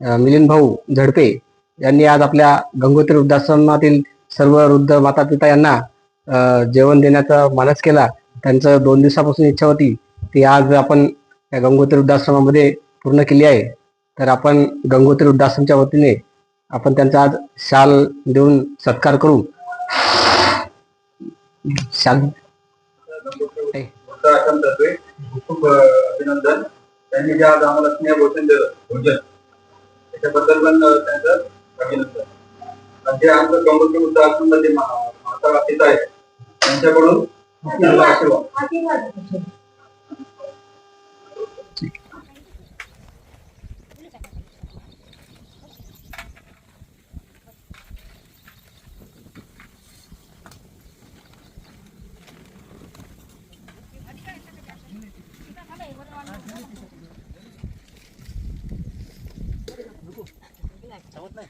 मिलिंद भाऊ झडपे यांनी आज आपल्या गंगोत्री वृद्धाश्रमातील सर्व वृद्ध माता पिता यांना जेवण देण्याचा मानस केला. त्यांचं 2 दिवसापासून इच्छा होती ती आज आपण या गंगोत्री वृद्धाश्रमामध्ये पूर्ण केली आहे. तर आपण गंगोत्री वृद्धाश्रमच्या वतीने आपण त्यांचा आज शाल देऊन सत्कार करू. शाल खूप अभिनंदन. त्यांनी जे आज आम्हाला स्नेह भोजन दिलं त्याच्याबद्दल पण त्यांचं अभिनंदन. जे आमचं गंगोत्री वृद्धाश्रमाचे माता पिता आहेत त्यांच्याकडून आशीर्वाद. चावत नाही.